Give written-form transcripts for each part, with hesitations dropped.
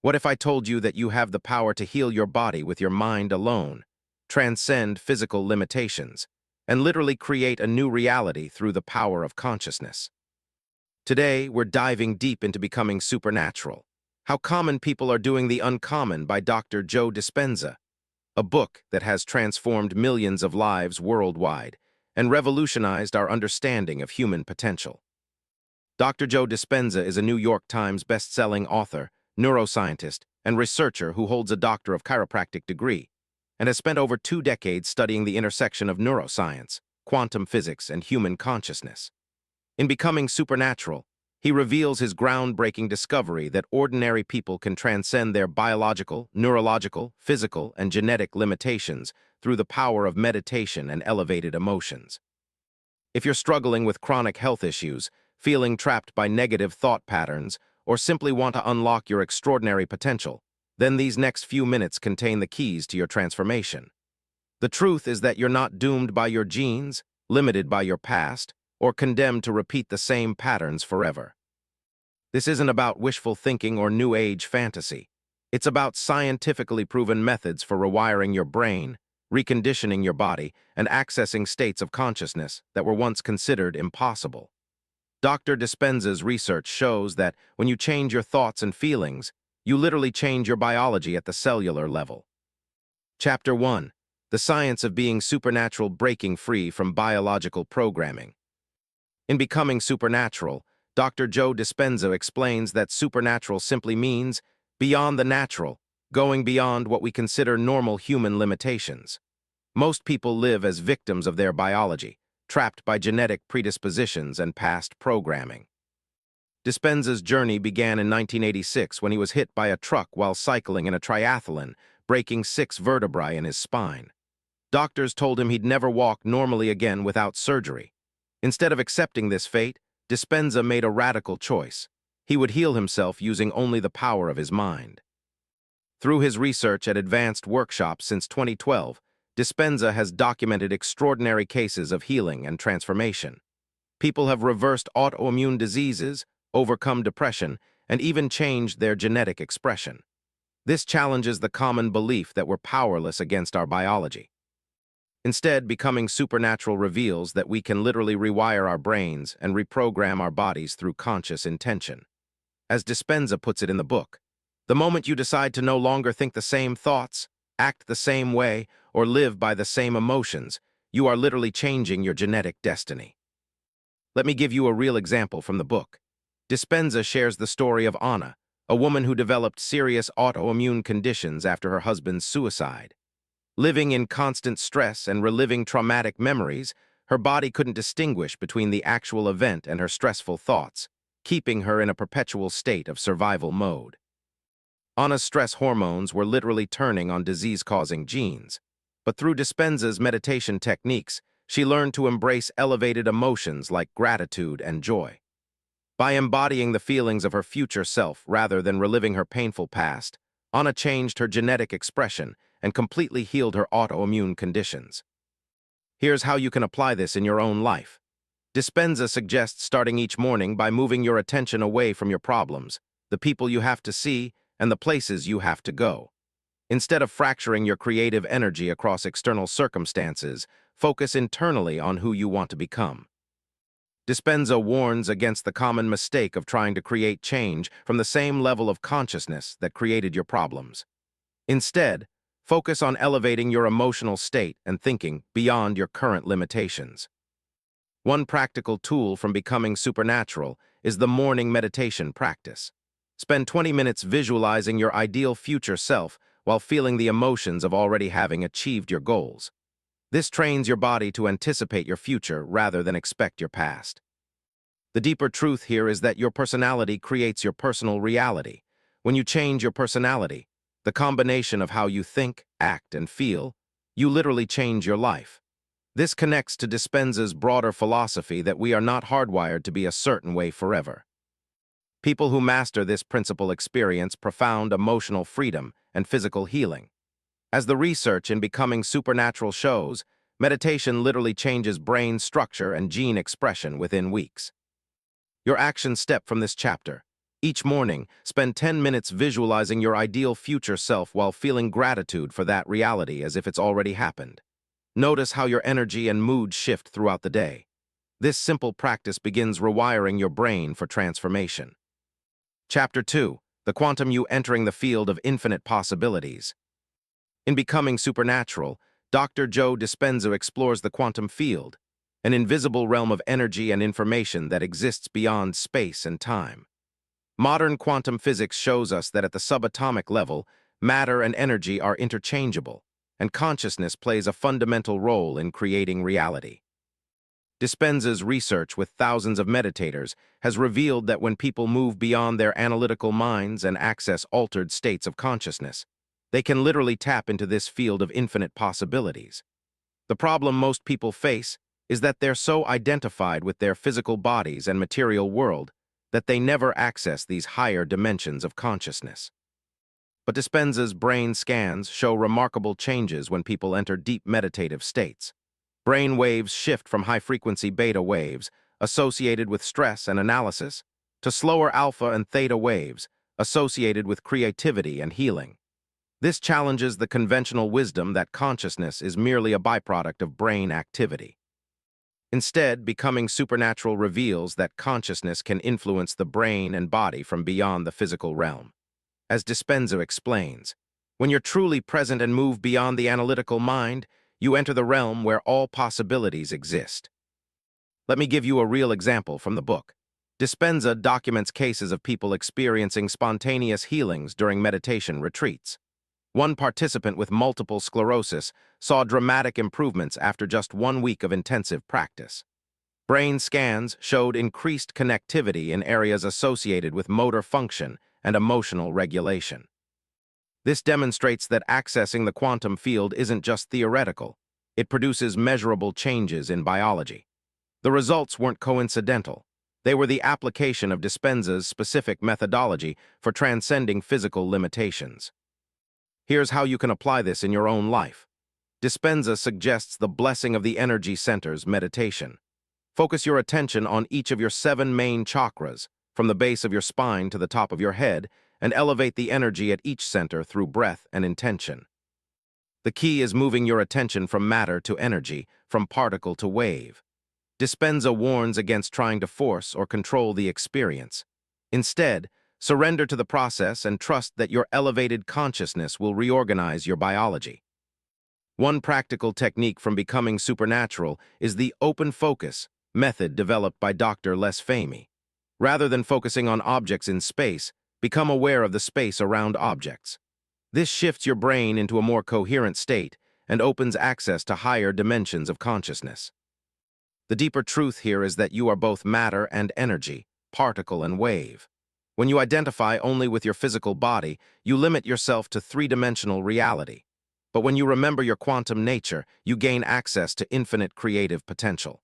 What if I told you that you have the power to heal your body with your mind alone, transcend physical limitations, and literally create a new reality through the power of consciousness? Today, we're diving deep into becoming supernatural. How Common People Are Doing the Uncommon by Dr. Joe Dispenza, a book that has transformed millions of lives worldwide and revolutionized our understanding of human potential. Dr. Joe Dispenza is a New York Times best-selling author, neuroscientist, and researcher who holds a Doctor of Chiropractic degree and has spent over 2 decades studying the intersection of neuroscience, quantum physics, and human consciousness. In Becoming Supernatural, he reveals his groundbreaking discovery that ordinary people can transcend their biological, neurological, physical, and genetic limitations through the power of meditation and elevated emotions. If you're struggling with chronic health issues, feeling trapped by negative thought patterns, or simply want to unlock your extraordinary potential, then these next few minutes contain the keys to your transformation. The truth is that you're not doomed by your genes, limited by your past, or condemned to repeat the same patterns forever. This isn't about wishful thinking or New Age fantasy. It's about scientifically proven methods for rewiring your brain, reconditioning your body, and accessing states of consciousness that were once considered impossible. Dr. Dispenza's research shows that when you change your thoughts and feelings, you literally change your biology at the cellular level. Chapter 1. The Science of Being Supernatural: Breaking Free from Biological Programming. In Becoming Supernatural, Dr. Joe Dispenza explains that supernatural simply means beyond the natural, going beyond what we consider normal human limitations. Most people live as victims of their biology, trapped by genetic predispositions and past programming. Dispenza's journey began in 1986 when he was hit by a truck while cycling in a triathlon, breaking 6 vertebrae in his spine. Doctors told him he'd never walk normally again without surgery. Instead of accepting this fate, Dispenza made a radical choice. He would heal himself using only the power of his mind. Through his research at advanced workshops since 2012, Dispenza has documented extraordinary cases of healing and transformation. People have reversed autoimmune diseases, overcome depression, and even changed their genetic expression. This challenges the common belief that we're powerless against our biology. Instead, Becoming Supernatural reveals that we can literally rewire our brains and reprogram our bodies through conscious intention. As Dispenza puts it in the book, the moment you decide to no longer think the same thoughts, act the same way, or live by the same emotions, you are literally changing your genetic destiny. Let me give you a real example from the book. Dispenza shares the story of Anna, a woman who developed serious autoimmune conditions after her husband's suicide. Living in constant stress and reliving traumatic memories, her body couldn't distinguish between the actual event and her stressful thoughts, keeping her in a perpetual state of survival mode. Anna's stress hormones were literally turning on disease-causing genes, but through Dispenza's meditation techniques, she learned to embrace elevated emotions like gratitude and joy. By embodying the feelings of her future self rather than reliving her painful past, Anna changed her genetic expression and completely healed her autoimmune conditions. Here's how you can apply this in your own life. Dispenza suggests starting each morning by moving your attention away from your problems, the people you have to see, and the places you have to go. Instead of fracturing your creative energy across external circumstances, focus internally on who you want to become. Dispenza warns against the common mistake of trying to create change from the same level of consciousness that created your problems. Instead, focus on elevating your emotional state and thinking beyond your current limitations. One practical tool from Becoming Supernatural is the morning meditation practice. Spend 20 minutes visualizing your ideal future self while feeling the emotions of already having achieved your goals. This trains your body to anticipate your future rather than expect your past. The deeper truth here is that your personality creates your personal reality. When you change your personality, the combination of how you think, act, and feel, you literally change your life. This connects to Dispenza's broader philosophy that we are not hardwired to be a certain way forever. People who master this principle experience profound emotional freedom and physical healing. As the research in Becoming Supernatural shows, meditation literally changes brain structure and gene expression within weeks. Your action step from this chapter: Each morning, spend 10 minutes visualizing your ideal future self while feeling gratitude for that reality as if it's already happened. Notice how your energy and mood shift throughout the day. This simple practice begins rewiring your brain for transformation. Chapter 2. The Quantum You Entering the Field of Infinite Possibilities. In Becoming Supernatural, Dr. Joe Dispenza explores the quantum field, an invisible realm of energy and information that exists beyond space and time. Modern quantum physics shows us that at the subatomic level, matter and energy are interchangeable, and consciousness plays a fundamental role in creating reality. Dispenza's research with thousands of meditators has revealed that when people move beyond their analytical minds and access altered states of consciousness, they can literally tap into this field of infinite possibilities. The problem most people face is that they're so identified with their physical bodies and material world that they never access these higher dimensions of consciousness. But Dispenza's brain scans show remarkable changes when people enter deep meditative states. Brain waves shift from high-frequency beta waves, associated with stress and analysis, to slower alpha and theta waves, associated with creativity and healing. This challenges the conventional wisdom that consciousness is merely a byproduct of brain activity. Instead, Becoming Supernatural reveals that consciousness can influence the brain and body from beyond the physical realm. As Dispenza explains, when you're truly present and move beyond the analytical mind, you enter the realm where all possibilities exist. Let me give you a real example from the book. Dispenza documents cases of people experiencing spontaneous healings during meditation retreats. One participant with multiple sclerosis saw dramatic improvements after just 1 week of intensive practice. Brain scans showed increased connectivity in areas associated with motor function and emotional regulation. This demonstrates that accessing the quantum field isn't just theoretical, it produces measurable changes in biology. The results weren't coincidental. They were the application of Dispenza's specific methodology for transcending physical limitations. Here's how you can apply this in your own life. Dispenza suggests the blessing of the energy centers meditation. Focus your attention on each of your 7 main chakras, from the base of your spine to the top of your head, and elevate the energy at each center through breath and intention. The key is moving your attention from matter to energy, from particle to wave. Dispenza warns against trying to force or control the experience. Instead, surrender to the process and trust that your elevated consciousness will reorganize your biology. One practical technique from Becoming Supernatural is the open focus method developed by Dr. Les Fahmy. Rather than focusing on objects in space, become aware of the space around objects. This shifts your brain into a more coherent state and opens access to higher dimensions of consciousness. The deeper truth here is that you are both matter and energy, particle and wave. When you identify only with your physical body, you limit yourself to 3-dimensional reality. But when you remember your quantum nature, you gain access to infinite creative potential.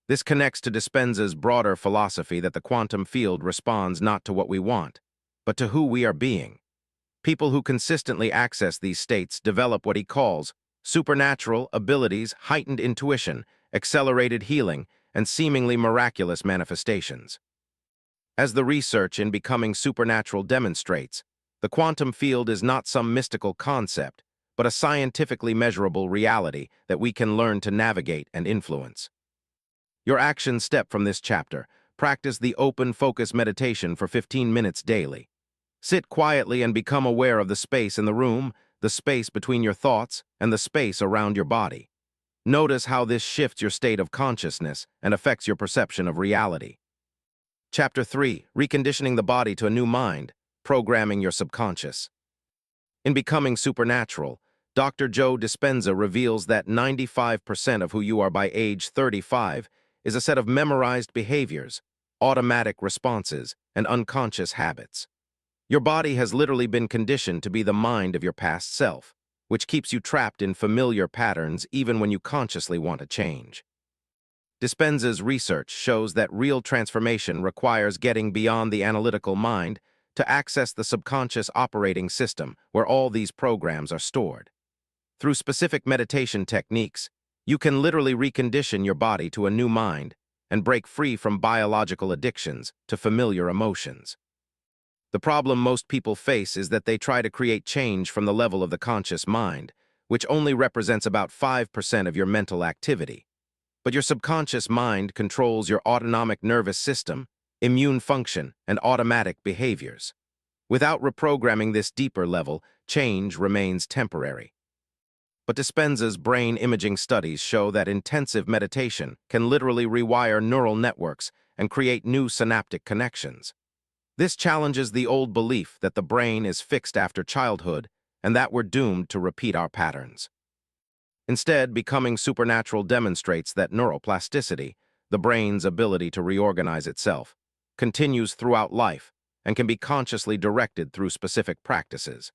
This connects to Dispenza's broader philosophy that the quantum field responds not to what we want, but to who we are being. People who consistently access these states develop what he calls supernatural abilities, heightened intuition, accelerated healing, and seemingly miraculous manifestations. As the research in Becoming Supernatural demonstrates, the quantum field is not some mystical concept, but a scientifically measurable reality that we can learn to navigate and influence. Your action step from this chapter: practice the open focus meditation for 15 minutes daily. Sit quietly and become aware of the space in the room, the space between your thoughts, and the space around your body. Notice how this shifts your state of consciousness and affects your perception of reality. Chapter 3. Reconditioning the body to a new mind, programming your subconscious. In Becoming Supernatural, Dr. Joe Dispenza reveals that 95% of who you are by age 35 is a set of memorized behaviors, automatic responses, and unconscious habits. Your body has literally been conditioned to be the mind of your past self, which keeps you trapped in familiar patterns even when you consciously want to change. Dispenza's research shows that real transformation requires getting beyond the analytical mind to access the subconscious operating system where all these programs are stored. Through specific meditation techniques, you can literally recondition your body to a new mind and break free from biological addictions to familiar emotions. The problem most people face is that they try to create change from the level of the conscious mind, which only represents about 5% of your mental activity. But your subconscious mind controls your autonomic nervous system, immune function, and automatic behaviors. Without reprogramming this deeper level, change remains temporary. But Dispenza's brain imaging studies show that intensive meditation can literally rewire neural networks and create new synaptic connections. This challenges the old belief that the brain is fixed after childhood and that we're doomed to repeat our patterns. Instead, Becoming Supernatural demonstrates that neuroplasticity, the brain's ability to reorganize itself, continues throughout life and can be consciously directed through specific practices.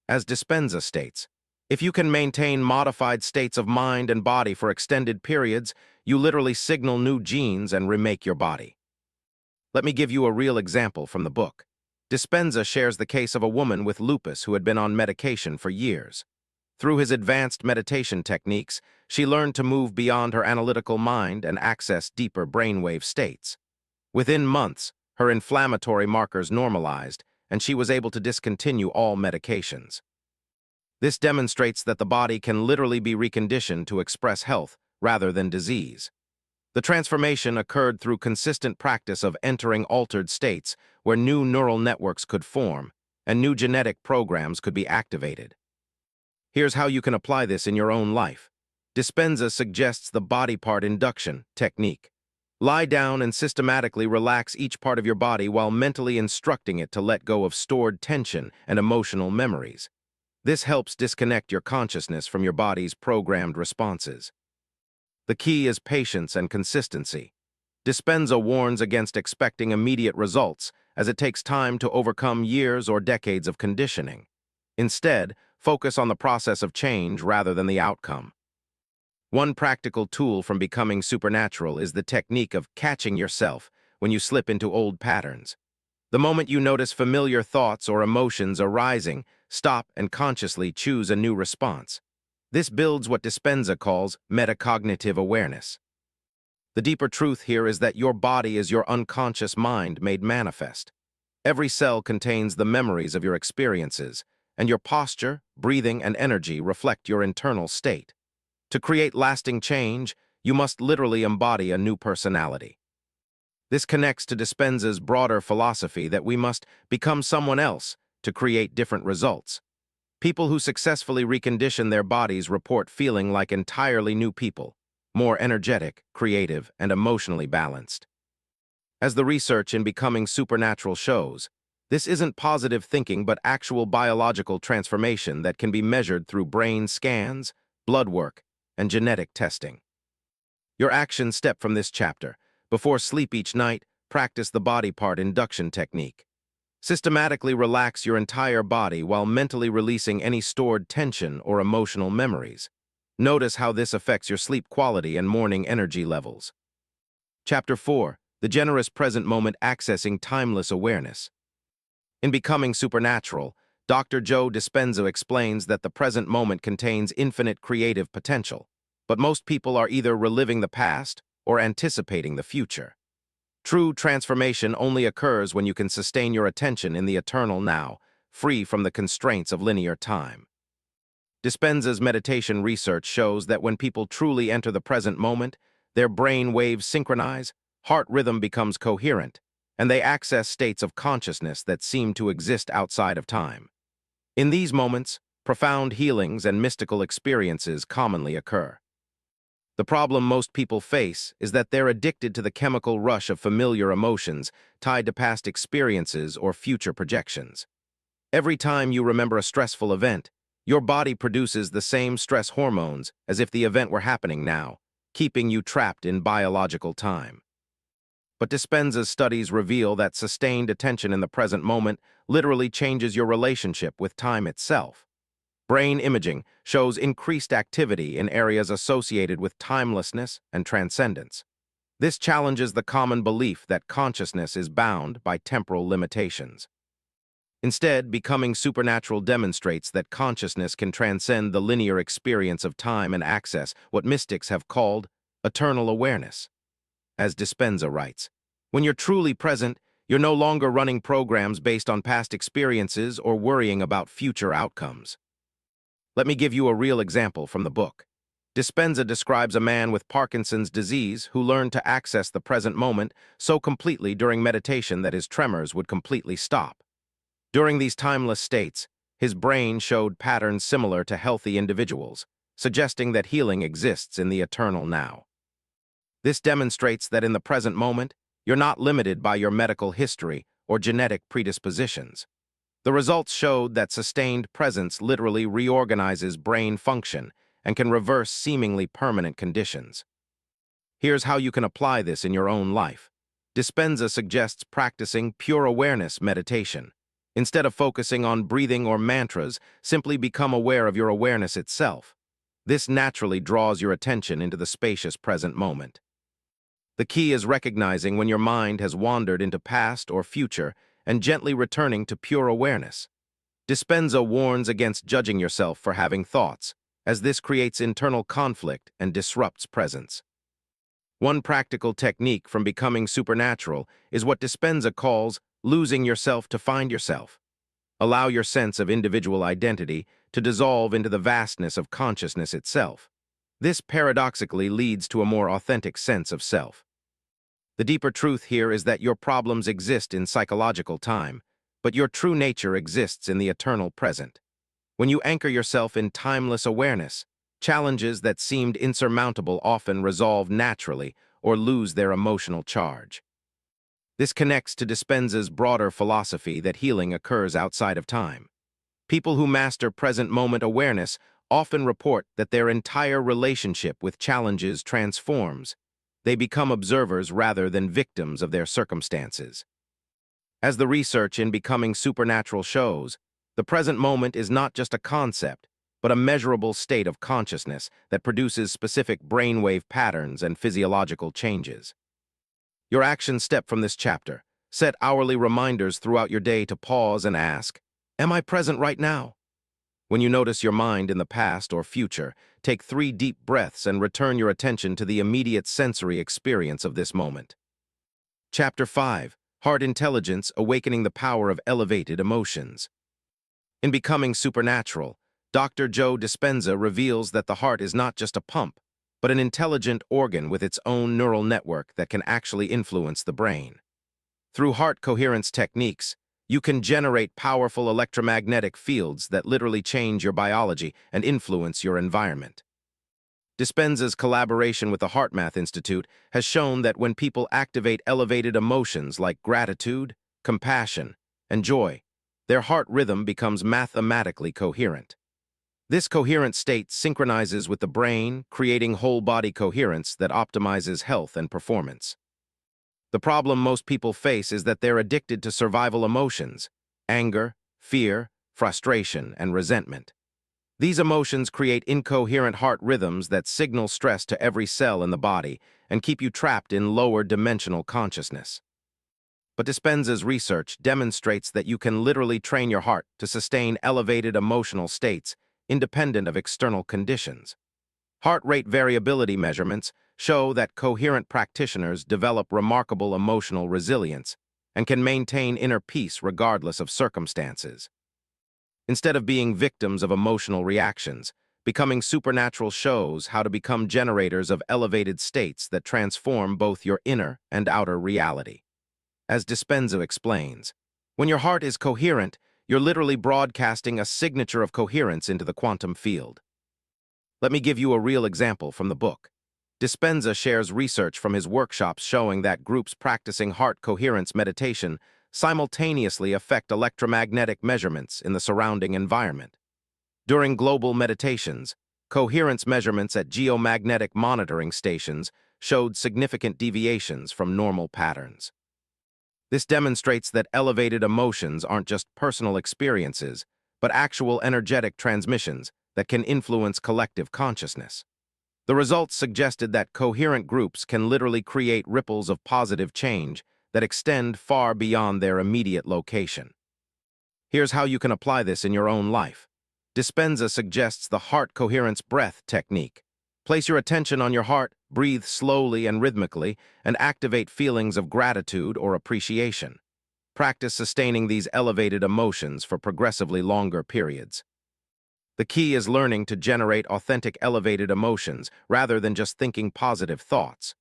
As Dispenza states, if you can maintain modified states of mind and body for extended periods, you literally signal new genes and remake your body. Let me give you a real example from the book. Dispenza shares the case of a woman with lupus who had been on medication for years. Through his advanced meditation techniques, she learned to move beyond her analytical mind and access deeper brainwave states. Within months, her inflammatory markers normalized, and she was able to discontinue all medications. This demonstrates that the body can literally be reconditioned to express health rather than disease. The transformation occurred through consistent practice of entering altered states where new neural networks could form and new genetic programs could be activated. Here's how you can apply this in your own life. Dispenza suggests the body part induction technique. Lie down and systematically relax each part of your body while mentally instructing it to let go of stored tension and emotional memories. This helps disconnect your consciousness from your body's programmed responses. The key is patience and consistency. Dispenza warns against expecting immediate results, as it takes time to overcome years or decades of conditioning. Instead, focus on the process of change rather than the outcome. One practical tool from Becoming Supernatural is the technique of catching yourself when you slip into old patterns. The moment you notice familiar thoughts or emotions arising, stop and consciously choose a new response. This builds what Dispenza calls metacognitive awareness. The deeper truth here is that your body is your unconscious mind made manifest. Every cell contains the memories of your experiences, and your posture, breathing, and energy reflect your internal state. To create lasting change, you must literally embody a new personality. This connects to Dispenza's broader philosophy that we must become someone else to create different results. People who successfully recondition their bodies report feeling like entirely new people, more energetic, creative, and emotionally balanced. As the research in Becoming Supernatural shows, this isn't positive thinking but actual biological transformation that can be measured through brain scans, blood work, and genetic testing. Your actions step from this chapter. Before sleep each night, practice the body part induction technique. Systematically relax your entire body while mentally releasing any stored tension or emotional memories. Notice how this affects your sleep quality and morning energy levels. Chapter 4. The Generous Present Moment Accessing Timeless Awareness. In Becoming Supernatural, Dr. Joe Dispenza explains that the present moment contains infinite creative potential, but most people are either reliving the past or anticipating the future. True transformation only occurs when you can sustain your attention in the eternal now, free from the constraints of linear time. Dispenza's meditation research shows that when people truly enter the present moment, their brain waves synchronize, heart rhythm becomes coherent, and they access states of consciousness that seem to exist outside of time. In these moments, profound healings and mystical experiences commonly occur. The problem most people face is that they're addicted to the chemical rush of familiar emotions tied to past experiences or future projections. Every time you remember a stressful event, your body produces the same stress hormones as if the event were happening now, keeping you trapped in biological time. But Dispenza's studies reveal that sustained attention in the present moment literally changes your relationship with time itself. Brain imaging shows increased activity in areas associated with timelessness and transcendence. This challenges the common belief that consciousness is bound by temporal limitations. Instead, Becoming Supernatural demonstrates that consciousness can transcend the linear experience of time and access what mystics have called eternal awareness. As Dispenza writes, when you're truly present, You're no longer running programs based on past experiences or worrying about future outcomes. Let me give you a real example from the book. Dispenza describes a man with Parkinson's disease who learned to access the present moment so completely during meditation that his tremors would completely stop. During these timeless states, his brain showed patterns similar to healthy individuals, suggesting that healing exists in the eternal now. This demonstrates that in the present moment, you're not limited by your medical history or genetic predispositions. The results showed that sustained presence literally reorganizes brain function and can reverse seemingly permanent conditions. Here's how you can apply this in your own life. Dispenza suggests practicing pure awareness meditation. Instead of focusing on breathing or mantras, simply become aware of your awareness itself. This naturally draws your attention into the spacious present moment. The key is recognizing when your mind has wandered into past or future and gently returning to pure awareness. Dispenza warns against judging yourself for having thoughts, as this creates internal conflict and disrupts presence. One practical technique from becoming supernatural is what Dispenza calls losing yourself to find yourself. Allow your sense of individual identity to dissolve into the vastness of consciousness itself. This paradoxically leads to a more authentic sense of self. The deeper truth here is that your problems exist in psychological time, but your true nature exists in the eternal present. When you anchor yourself in timeless awareness, challenges that seemed insurmountable often resolve naturally or lose their emotional charge. This connects to Dispenza's broader philosophy that healing occurs outside of time. People who master present moment awareness often report that their entire relationship with challenges transforms. They become observers rather than victims of their circumstances. As the research in becoming supernatural shows, the present moment is not just a concept, but a measurable state of consciousness that produces specific brainwave patterns and physiological changes. Your actions step from this chapter. Set hourly reminders throughout your day to pause and ask, "Am I present right now?" When you notice your mind in the past or future, take 3 deep breaths and return your attention to the immediate sensory experience of this moment. Chapter 5. Heart Intelligence, Awakening the Power of Elevated Emotions. In Becoming Supernatural, Dr. Joe Dispenza reveals that the heart is not just a pump, but an intelligent organ with its own neural network that can actually influence the brain. Through heart coherence techniques, you can generate powerful electromagnetic fields that literally change your biology and influence your environment. Dispenza's collaboration with the HeartMath Institute has shown that when people activate elevated emotions like gratitude, compassion, and joy, their heart rhythm becomes mathematically coherent. This coherent state synchronizes with the brain, creating whole-body coherence that optimizes health and performance. The problem most people face is that they're addicted to survival emotions: anger, fear, frustration, and resentment. These emotions create incoherent heart rhythms that signal stress to every cell in the body and keep you trapped in lower dimensional consciousness. But Dispenza's research demonstrates that you can literally train your heart to sustain elevated emotional states independent of external conditions. Heart rate variability measurements show that coherent practitioners develop remarkable emotional resilience and can maintain inner peace regardless of circumstances. Instead of being victims of emotional reactions, Becoming Supernatural shows how to become generators of elevated states that transform both your inner and outer reality. As Dispenza explains, when your heart is coherent, you're literally broadcasting a signature of coherence into the quantum field. Let me give you a real example from the book. Dispenza shares research from his workshops showing that groups practicing heart coherence meditation simultaneously affect electromagnetic measurements in the surrounding environment. During global meditations, coherence measurements at geomagnetic monitoring stations showed significant deviations from normal patterns. This demonstrates that elevated emotions aren't just personal experiences, but actual energetic transmissions that can influence collective consciousness. The results suggested that coherent groups can literally create ripples of positive change that extend far beyond their immediate location. Here's how you can apply this in your own life. Dispenza suggests the heart coherence breath technique. Place your attention on your heart, breathe slowly and rhythmically, and activate feelings of gratitude or appreciation. Practice sustaining these elevated emotions for progressively longer periods. The key is learning to generate authentic elevated emotions rather than just thinking positive thoughts.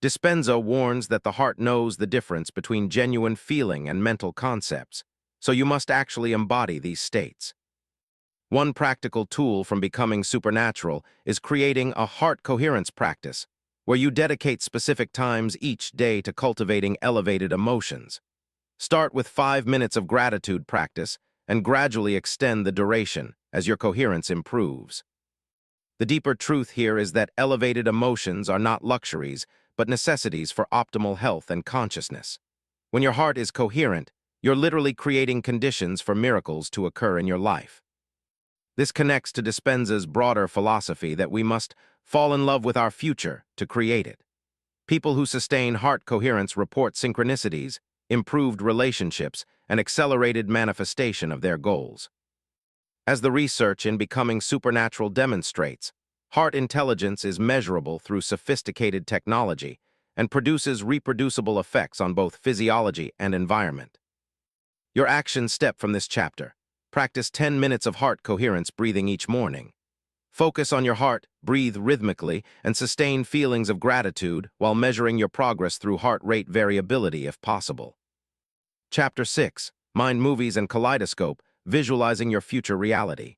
Dispenza warns that the heart knows the difference between genuine feeling and mental concepts, so you must actually embody these states. One practical tool from becoming supernatural is creating a heart coherence practice, where you dedicate specific times each day to cultivating elevated emotions. Start with 5 minutes of gratitude practice and gradually extend the duration as your coherence improves. The deeper truth here is that elevated emotions are not luxuries, but necessities for optimal health and consciousness. When your heart is coherent, you're literally creating conditions for miracles to occur in your life. This connects to Dispenza's broader philosophy that we must fall in love with our future to create it. People who sustain heart coherence report synchronicities, improved relationships, and accelerated manifestation of their goals. As the research in becoming supernatural demonstrates, heart intelligence is measurable through sophisticated technology and produces reproducible effects on both physiology and environment. Your action step from this chapter: practice 10 minutes of heart coherence breathing each morning. Focus on your heart, breathe rhythmically, and sustain feelings of gratitude while measuring your progress through heart rate variability if possible. Chapter 6: Mind Movies and Kaleidoscope, Visualizing Your Future Reality.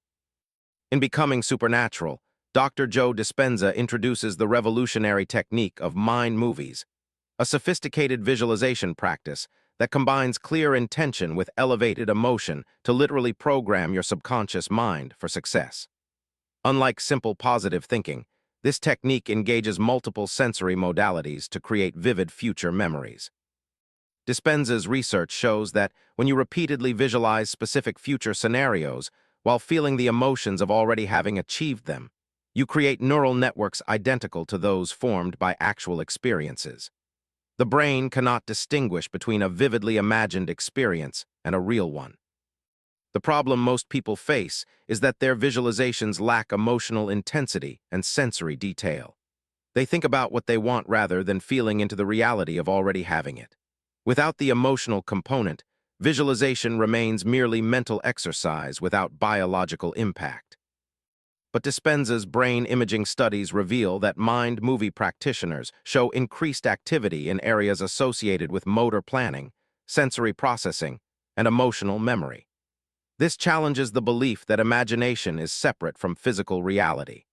In Becoming Supernatural, Dr. Joe Dispenza introduces the revolutionary technique of mind movies, a sophisticated visualization practice that combines clear intention with elevated emotion to literally program your subconscious mind for success. Unlike simple positive thinking, this technique engages multiple sensory modalities to create vivid future memories. Dispenza's research shows that when you repeatedly visualize specific future scenarios while feeling the emotions of already having achieved them, you create neural networks identical to those formed by actual experiences. The brain cannot distinguish between a vividly imagined experience and a real one. The problem most people face is that their visualizations lack emotional intensity and sensory detail. They think about what they want rather than feeling into the reality of already having it. Without the emotional component, visualization remains merely mental exercise without biological impact. But Dispenza's brain imaging studies reveal that mind-movie practitioners show increased activity in areas associated with motor planning, sensory processing, and emotional memory. This challenges the belief that imagination is separate from physical reality.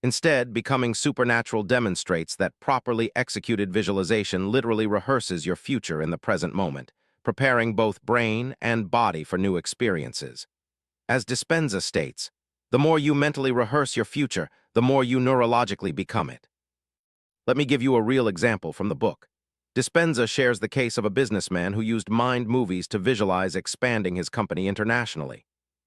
Instead, Becoming Supernatural demonstrates that properly executed visualization literally rehearses your future in the present moment, preparing both brain and body for new experiences. As Dispenza states, the more you mentally rehearse your future, the more you neurologically become it. Let me give you a real example from the book. Dispenza shares the case of a businessman who used mind movies to visualize expanding his company internationally.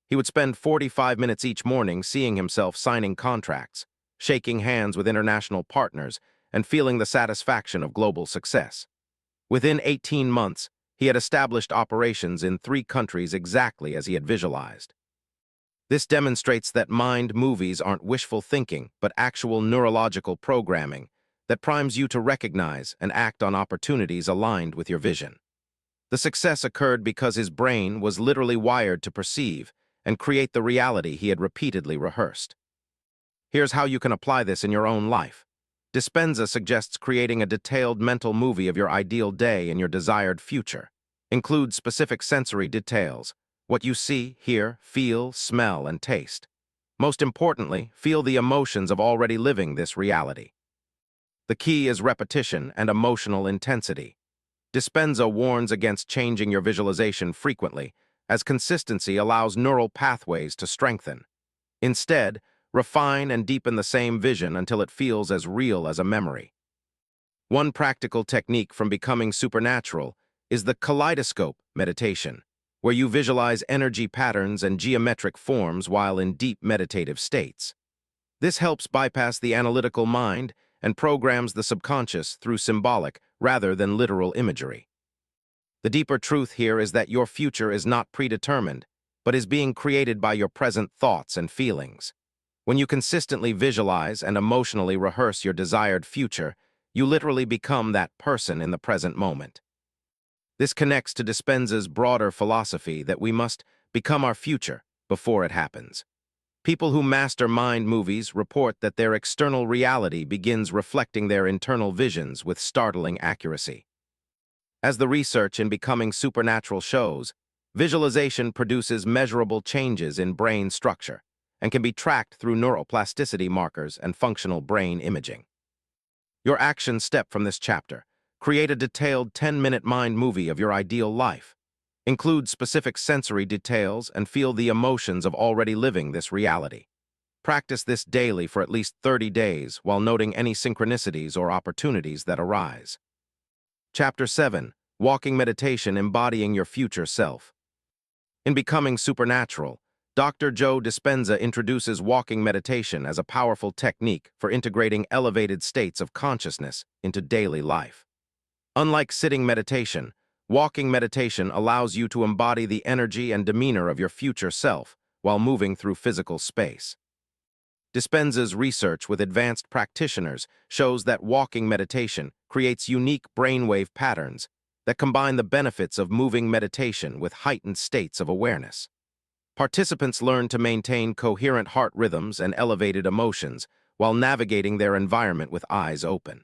He would spend 45 minutes each morning seeing himself signing contracts, shaking hands with international partners, and feeling the satisfaction of global success. Within 18 months, he had established operations in 3 countries exactly as he had visualized. This demonstrates that mind movies aren't wishful thinking, but actual neurological programming that primes you to recognize and act on opportunities aligned with your vision. The success occurred because his brain was literally wired to perceive and create the reality he had repeatedly rehearsed. Here's how you can apply this in your own life. Dispenza suggests creating a detailed mental movie of your ideal day and your desired future. Include specific sensory details: what you see, hear, feel, smell, and taste. Most importantly, feel the emotions of already living this reality. The key is repetition and emotional intensity. Dispenza warns against changing your visualization frequently, as consistency allows neural pathways to strengthen. Instead, refine and deepen the same vision until it feels as real as a memory. One practical technique from Becoming Supernatural is the kaleidoscope meditation, where you visualize energy patterns and geometric forms while in deep meditative states. This helps bypass the analytical mind and programs the subconscious through symbolic rather than literal imagery. The deeper truth here is that your future is not predetermined, but is being created by your present thoughts and feelings. When you consistently visualize and emotionally rehearse your desired future, you literally become that person in the present moment. This connects to Dispenza's broader philosophy that we must become our future before it happens. People who master mind movies report that their external reality begins reflecting their internal visions with startling accuracy. As the research in becoming supernatural shows, visualization produces measurable changes in brain structure and can be tracked through neuroplasticity markers and functional brain imaging. Your action step from this chapter: create a detailed 10-minute mind movie of your ideal life. Include specific sensory details and feel the emotions of already living this reality. Practice this daily for at least 30 days while noting any synchronicities or opportunities that arise. Chapter 7. Walking Meditation Embodying Your Future Self. In Becoming Supernatural, Dr. Joe Dispenza introduces walking meditation as a powerful technique for integrating elevated states of consciousness into daily life. Unlike sitting meditation, walking meditation allows you to embody the energy and demeanor of your future self while moving through physical space. Dispenza's research with advanced practitioners shows that walking meditation creates unique brainwave patterns that combine the benefits of moving meditation with heightened states of awareness. Participants learn to maintain coherent heart rhythms and elevated emotions while navigating their environment with eyes open.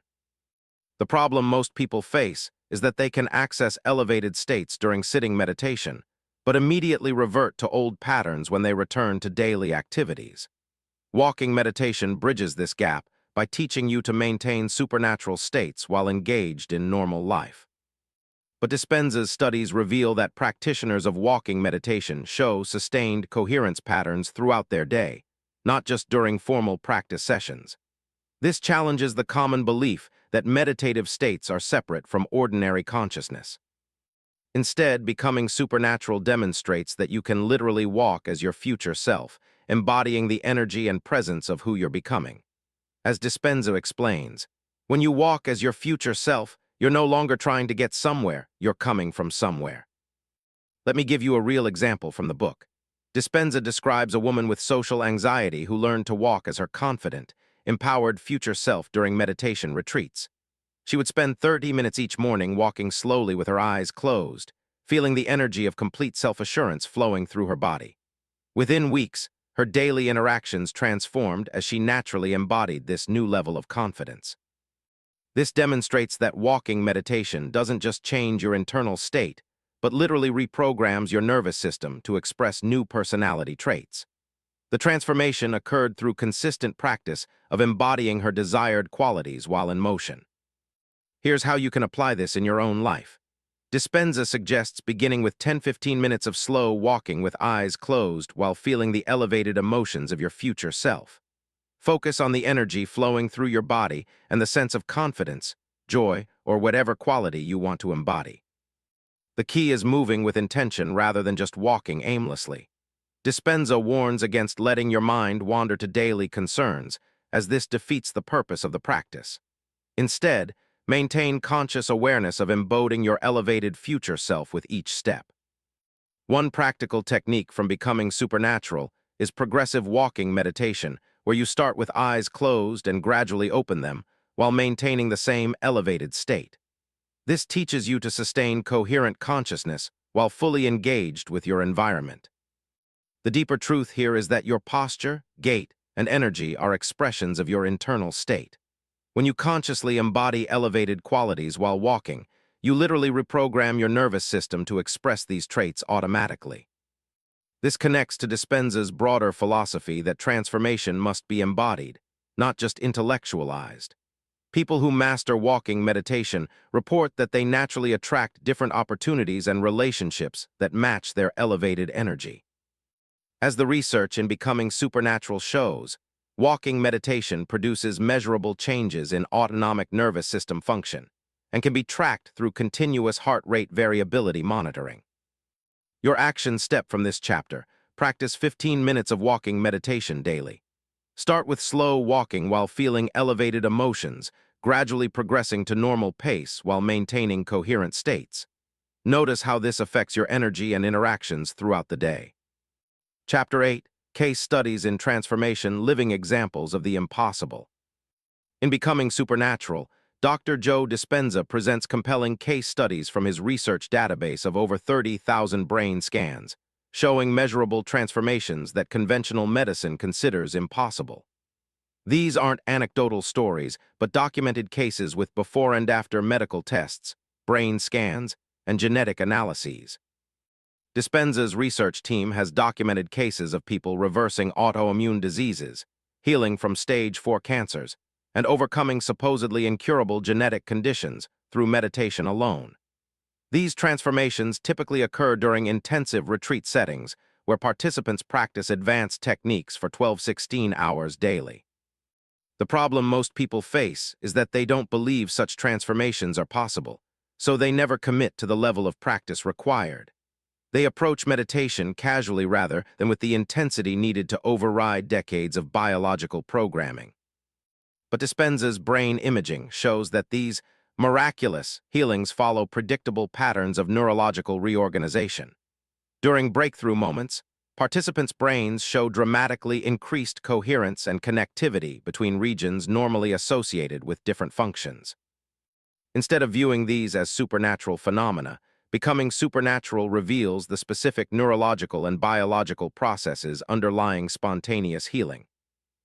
The problem most people face is that they can access elevated states during sitting meditation, but immediately revert to old patterns when they return to daily activities. Walking meditation bridges this gap by teaching you to maintain supernatural states while engaged in normal life. But Dispenza's studies reveal that practitioners of walking meditation show sustained coherence patterns throughout their day, not just during formal practice sessions. This challenges the common belief that meditative states are separate from ordinary consciousness. Instead, Becoming Supernatural demonstrates that you can literally walk as your future self, embodying the energy and presence of who you're becoming. As Dispenza explains, when you walk as your future self, you're no longer trying to get somewhere, you're coming from somewhere. Let me give you a real example from the book. Dispenza describes a woman with social anxiety who learned to walk as her confident, empowered future self during meditation retreats. She would spend 30 minutes each morning walking slowly with her eyes closed, feeling the energy of complete self-assurance flowing through her body. Within weeks, her daily interactions transformed as she naturally embodied this new level of confidence. This demonstrates that walking meditation doesn't just change your internal state, but literally reprograms your nervous system to express new personality traits. The transformation occurred through consistent practice of embodying her desired qualities while in motion. Here's how you can apply this in your own life. Dispenza suggests beginning with 10-15 minutes of slow walking with eyes closed while feeling the elevated emotions of your future self. Focus on the energy flowing through your body and the sense of confidence, joy, or whatever quality you want to embody. The key is moving with intention rather than just walking aimlessly. Dispenza warns against letting your mind wander to daily concerns, as this defeats the purpose of the practice. Instead, maintain conscious awareness of embodying your elevated future self with each step. One practical technique from Becoming Supernatural is progressive walking meditation, where you start with eyes closed and gradually open them while maintaining the same elevated state. This teaches you to sustain coherent consciousness while fully engaged with your environment. The deeper truth here is that your posture, gait, and energy are expressions of your internal state. When you consciously embody elevated qualities while walking, you literally reprogram your nervous system to express these traits automatically. This connects to Dispenza's broader philosophy that transformation must be embodied, not just intellectualized. People who master walking meditation report that they naturally attract different opportunities and relationships that match their elevated energy. As the research in Becoming Supernatural shows, walking meditation produces measurable changes in autonomic nervous system function and can be tracked through continuous heart rate variability monitoring. Your action step from this chapter: practice 15 minutes of walking meditation daily. Start with slow walking while feeling elevated emotions, gradually progressing to normal pace while maintaining coherent states. Notice how this affects your energy and interactions throughout the day. Chapter 8. Case Studies in Transformation: Living Examples of the Impossible. In Becoming Supernatural, Dr. Joe Dispenza presents compelling case studies from his research database of over 30,000 brain scans, showing measurable transformations that conventional medicine considers impossible. These aren't anecdotal stories, but documented cases with before and after medical tests, brain scans, and genetic analyses. Dispenza's research team has documented cases of people reversing autoimmune diseases, healing from stage 4 cancers, and overcoming supposedly incurable genetic conditions through meditation alone. These transformations typically occur during intensive retreat settings, where participants practice advanced techniques for 12-16 hours daily. The problem most people face is that they don't believe such transformations are possible, so they never commit to the level of practice required. They approach meditation casually rather than with the intensity needed to override decades of biological programming. But Dispenza's brain imaging shows that these miraculous healings follow predictable patterns of neurological reorganization. During breakthrough moments, participants' brains show dramatically increased coherence and connectivity between regions normally associated with different functions. Instead of viewing these as supernatural phenomena, becoming supernatural reveals the specific neurological and biological processes underlying spontaneous healing.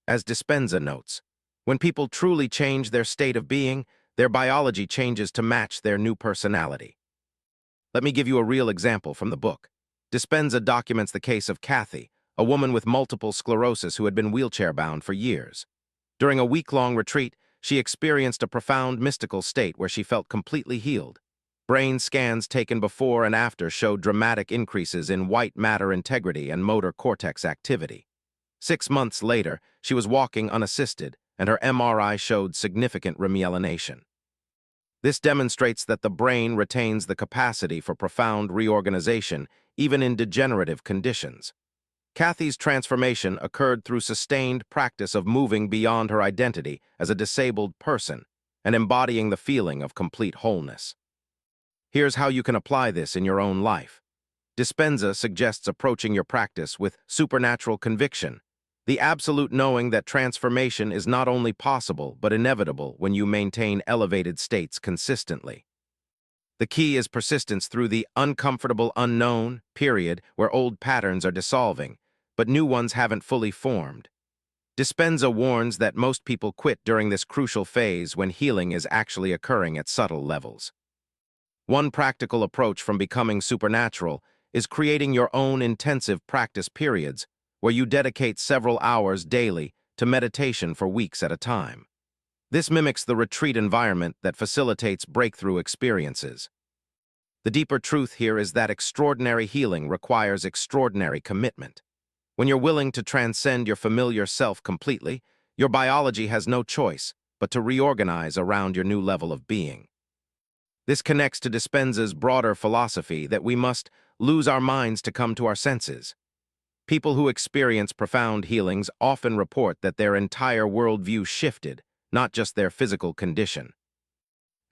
As Dispenza notes, when people truly change their state of being, their biology changes to match their new personality. Let me give you a real example from the book. Dispenza documents the case of Kathy, a woman with multiple sclerosis who had been wheelchair-bound for years. During a week-long retreat, she experienced a profound mystical state where she felt completely healed. Brain scans taken before and after showed dramatic increases in white matter integrity and motor cortex activity. 6 months later, she was walking unassisted, and her MRI showed significant remyelination. This demonstrates that the brain retains the capacity for profound reorganization even in degenerative conditions. Kathy's transformation occurred through sustained practice of moving beyond her identity as a disabled person and embodying the feeling of complete wholeness. Here's how you can apply this in your own life. Dispenza suggests approaching your practice with supernatural conviction, the absolute knowing that transformation is not only possible but inevitable when you maintain elevated states consistently. The key is persistence through the uncomfortable unknown period where old patterns are dissolving, but new ones haven't fully formed. Dispenza warns that most people quit during this crucial phase when healing is actually occurring at subtle levels. One practical approach from becoming supernatural is creating your own intensive practice periods where you dedicate several hours daily to meditation for weeks at a time. This mimics the retreat environment that facilitates breakthrough experiences. The deeper truth here is that extraordinary healing requires extraordinary commitment. When you're willing to transcend your familiar self completely, your biology has no choice but to reorganize around your new level of being. This connects to Dispenza's broader philosophy that we must lose our minds to come to our senses. People who experience profound healings often report that their entire worldview shifted, not just their physical condition.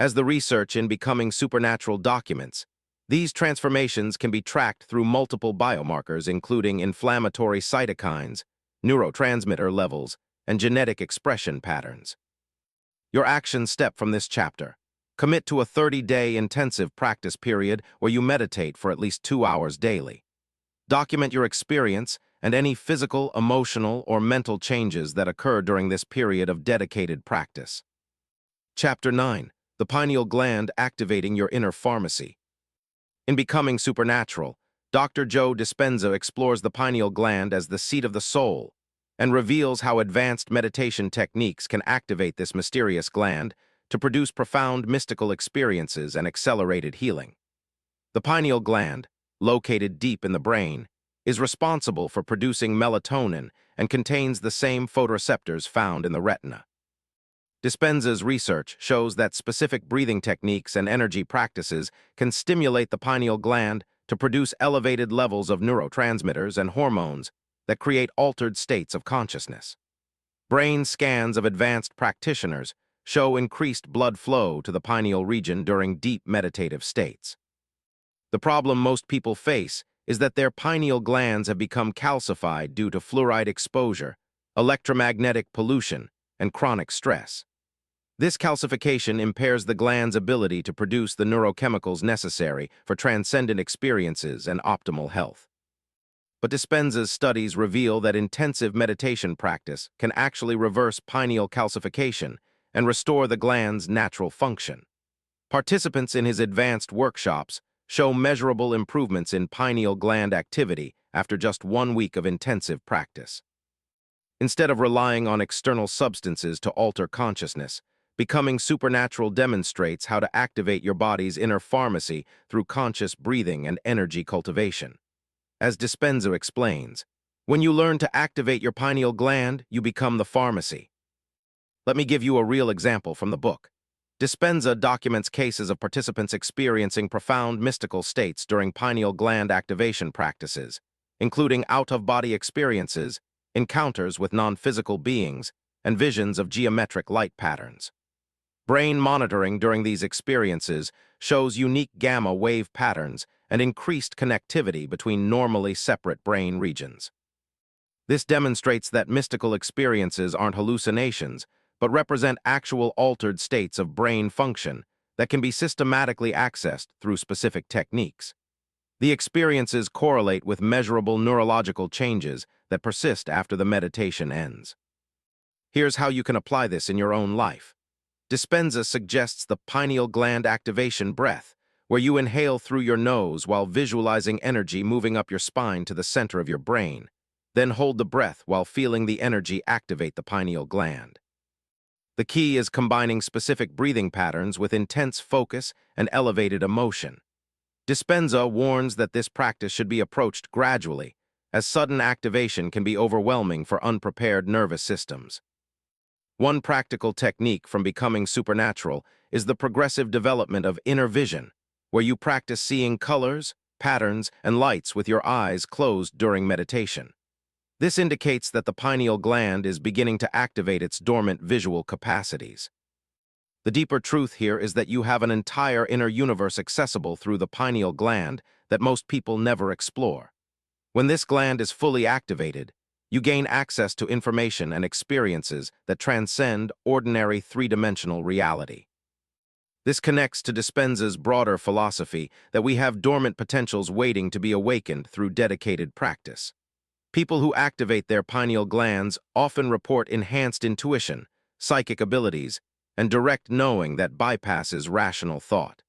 As the research in Becoming Supernatural documents, these transformations can be tracked through multiple biomarkers including inflammatory cytokines, neurotransmitter levels, and genetic expression patterns. Your action step from this chapter: commit to a 30-day intensive practice period where you meditate for at least 2 hours daily. Document your experience and any physical, emotional, or mental changes that occur during this period of dedicated practice. Chapter 9. The Pineal Gland Activating Your Inner Pharmacy. In Becoming Supernatural, Dr. Joe Dispenza explores the pineal gland as the seat of the soul and reveals how advanced meditation techniques can activate this mysterious gland to produce profound mystical experiences and accelerated healing. The pineal gland, located deep in the brain, is responsible for producing melatonin and contains the same photoreceptors found in the retina. Dispenza's research shows that specific breathing techniques and energy practices can stimulate the pineal gland to produce elevated levels of neurotransmitters and hormones that create altered states of consciousness. Brain scans of advanced practitioners show increased blood flow to the pineal region during deep meditative states. The problem most people face is that their pineal glands have become calcified due to fluoride exposure, electromagnetic pollution, and chronic stress. This calcification impairs the gland's ability to produce the neurochemicals necessary for transcendent experiences and optimal health. But Dispenza's studies reveal that intensive meditation practice can actually reverse pineal calcification and restore the gland's natural function. Participants in his advanced workshops show measurable improvements in pineal gland activity after just 1 week of intensive practice. Instead of relying on external substances to alter consciousness, Becoming Supernatural demonstrates how to activate your body's inner pharmacy through conscious breathing and energy cultivation. As Dispenza explains, when you learn to activate your pineal gland, you become the pharmacy. Let me give you a real example from the book. Dispenza documents cases of participants experiencing profound mystical states during pineal gland activation practices, including out-of-body experiences, encounters with non-physical beings, and visions of geometric light patterns. Brain monitoring during these experiences shows unique gamma wave patterns and increased connectivity between normally separate brain regions. This demonstrates that mystical experiences aren't hallucinations, but represent actual altered states of brain function that can be systematically accessed through specific techniques. The experiences correlate with measurable neurological changes that persist after the meditation ends. Here's how you can apply this in your own life. Dispenza suggests the pineal gland activation breath, where you inhale through your nose while visualizing energy moving up your spine to the center of your brain. Then hold the breath while feeling the energy activate the pineal gland. The key is combining specific breathing patterns with intense focus and elevated emotion. Dispenza warns that this practice should be approached gradually, as sudden activation can be overwhelming for unprepared nervous systems. One practical technique from Becoming Supernatural is the progressive development of inner vision, where you practice seeing colors, patterns, and lights with your eyes closed during meditation. This indicates that the pineal gland is beginning to activate its dormant visual capacities. The deeper truth here is that you have an entire inner universe accessible through the pineal gland that most people never explore. When this gland is fully activated, you gain access to information and experiences that transcend ordinary three-dimensional reality. This connects to Dispenza's broader philosophy that we have dormant potentials waiting to be awakened through dedicated practice. People who activate their pineal glands often report enhanced intuition, psychic abilities, and direct knowing that bypasses rational thought.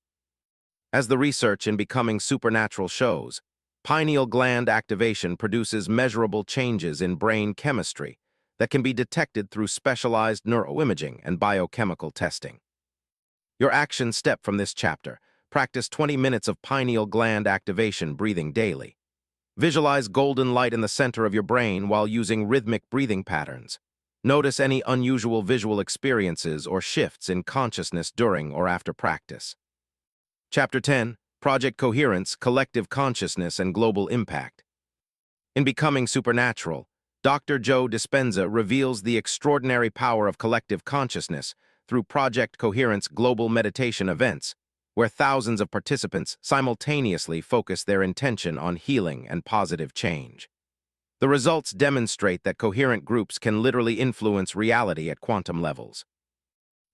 As the research in Becoming Supernatural shows, pineal gland activation produces measurable changes in brain chemistry that can be detected through specialized neuroimaging and biochemical testing. Your action step from this chapter: practice 20 minutes of pineal gland activation breathing daily. Visualize golden light in the center of your brain while using rhythmic breathing patterns. Notice any unusual visual experiences or shifts in consciousness during or after practice. Chapter 10. Project Coherence, Collective Consciousness and Global Impact. In Becoming Supernatural, Dr. Joe Dispenza reveals the extraordinary power of collective consciousness through Project Coherence global meditation events, where thousands of participants simultaneously focus their intention on healing and positive change. The results demonstrate that coherent groups can literally influence reality at quantum levels.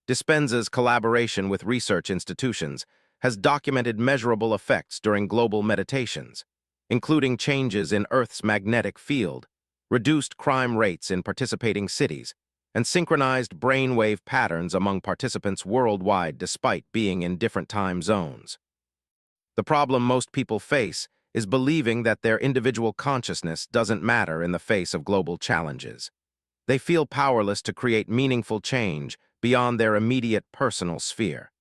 Dispenza's collaboration with research institutions has documented measurable effects during global meditations, including changes in Earth's magnetic field, reduced crime rates in participating cities, and synchronized brainwave patterns among participants worldwide despite being in different time zones. The problem most people face is believing that their individual consciousness doesn't matter in the face of global challenges. They feel powerless to create meaningful change beyond their immediate personal sphere.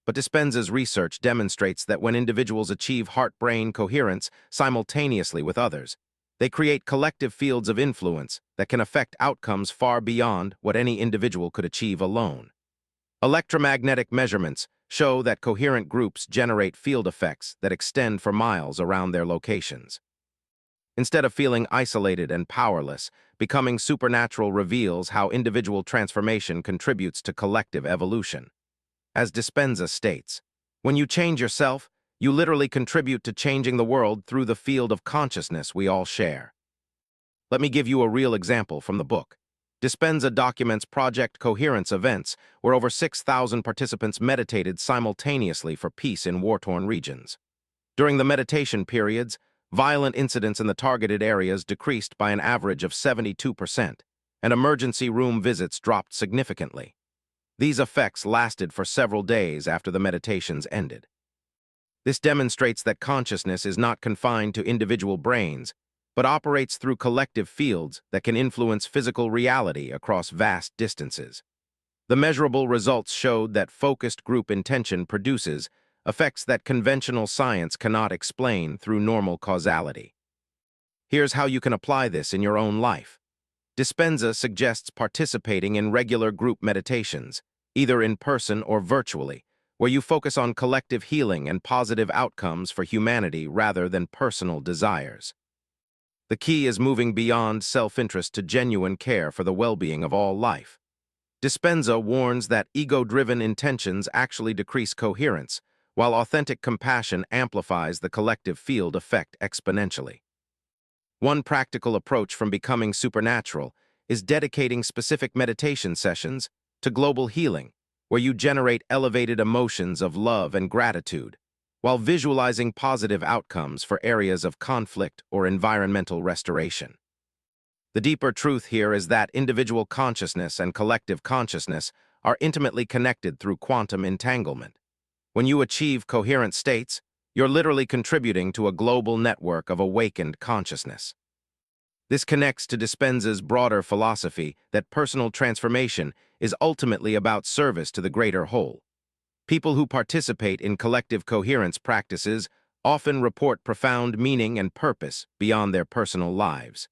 But Dispenza's research demonstrates that when individuals achieve heart-brain coherence simultaneously with others, they create collective fields of influence that can affect outcomes far beyond what any individual could achieve alone. Electromagnetic measurements show that coherent groups generate field effects that extend for miles around their locations. Instead of feeling isolated and powerless, Becoming Supernatural reveals how individual transformation contributes to collective evolution. As Dispenza states, when you change yourself, you literally contribute to changing the world through the field of consciousness we all share. Let me give you a real example from the book. Dispenza documents Project Coherence events where over 6,000 participants meditated simultaneously for peace in war-torn regions. During the meditation periods, violent incidents in the targeted areas decreased by an average of 72%, and emergency room visits dropped significantly. These effects lasted for several days after the meditations ended. This demonstrates that consciousness is not confined to individual brains, but operates through collective fields that can influence physical reality across vast distances. The measurable results showed that focused group intention produces effects that conventional science cannot explain through normal causality. Here's how you can apply this in your own life. Dispenza suggests participating in regular group meditations, either in person or virtually, where you focus on collective healing and positive outcomes for humanity rather than personal desires. The key is moving beyond self-interest to genuine care for the well-being of all life. Dispenza warns that ego-driven intentions actually decrease coherence, while authentic compassion amplifies the collective field effect exponentially. One practical approach from becoming supernatural is dedicating specific meditation sessions to global healing, where you generate elevated emotions of love and gratitude, while visualizing positive outcomes for areas of conflict or environmental restoration. The deeper truth here is that individual consciousness and collective consciousness are intimately connected through quantum entanglement. When you achieve coherent states, you're literally contributing to a global network of awakened consciousness. This connects to Dispenza's broader philosophy that personal transformation is ultimately about service to the greater whole. People who participate in collective coherence practices often report profound meaning and purpose beyond their personal lives.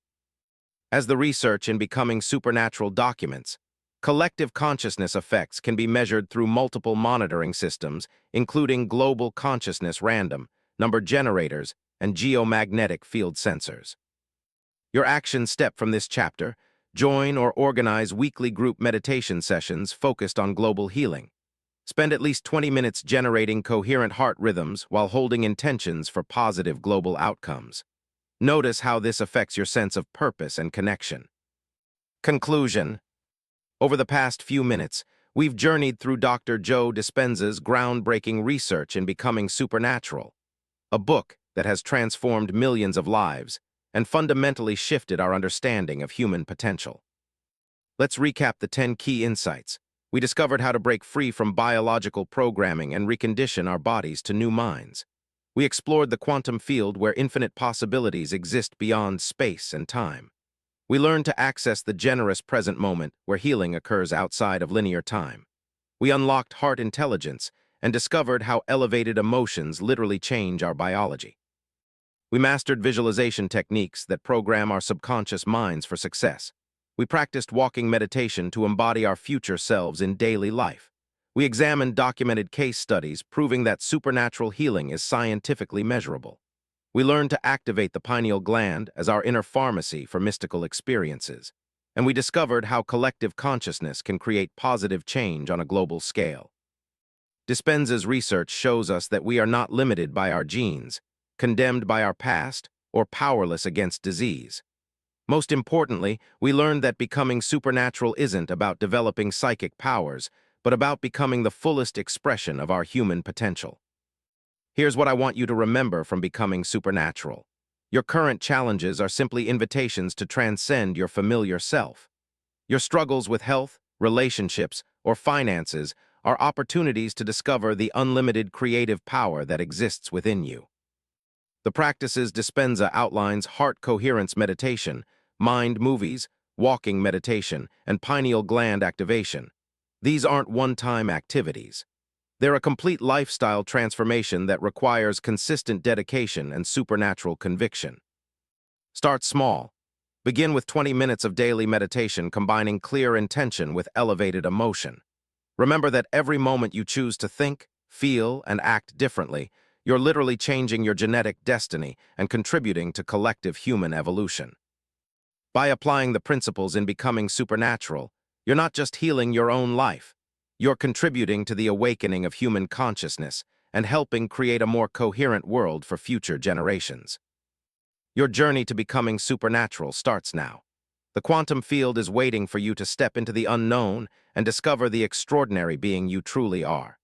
As the research in becoming supernatural documents, collective consciousness effects can be measured through multiple monitoring systems, including global consciousness random number generators and geomagnetic field sensors. Your action step from this chapter: join or organize weekly group meditation sessions focused on global healing. Spend at least 20 minutes generating coherent heart rhythms while holding intentions for positive global outcomes. Notice how this affects your sense of purpose and connection. Conclusion. Over the past few minutes, we've journeyed through Dr. Joe Dispenza's groundbreaking research in becoming supernatural, a book that has transformed millions of lives and fundamentally shifted our understanding of human potential. Let's recap the 10 key insights. We discovered how to break free from biological programming and recondition our bodies to new minds. We explored the quantum field where infinite possibilities exist beyond space and time. We learned to access the generous present moment where healing occurs outside of linear time. We unlocked heart intelligence and discovered how elevated emotions literally change our biology. We mastered visualization techniques that program our subconscious minds for success. We practiced walking meditation to embody our future selves in daily life. We examined documented case studies proving that supernatural healing is scientifically measurable. We learned to activate the pineal gland as our inner pharmacy for mystical experiences. And we discovered how collective consciousness can create positive change on a global scale. Dispenza's research shows us that we are not limited by our genes, condemned by our past, or powerless against disease. Most importantly, we learned that becoming supernatural isn't about developing psychic powers, but about becoming the fullest expression of our human potential. Here's what I want you to remember from becoming supernatural. Your current challenges are simply invitations to transcend your familiar self. Your struggles with health, relationships, or finances are opportunities to discover the unlimited creative power that exists within you. The practices Dispenza outlines: heart coherence meditation, mind movies, walking meditation, and pineal gland activation. These aren't one-time activities. They're a complete lifestyle transformation that requires consistent dedication and supernatural conviction. Start small. Begin with 20 minutes of daily meditation combining clear intention with elevated emotion. Remember that every moment you choose to think, feel, and act differently, you're literally changing your genetic destiny and contributing to collective human evolution. By applying the principles in becoming supernatural, you're not just healing your own life, you're contributing to the awakening of human consciousness and helping create a more coherent world for future generations. Your journey to becoming supernatural starts now. The quantum field is waiting for you to step into the unknown and discover the extraordinary being you truly are.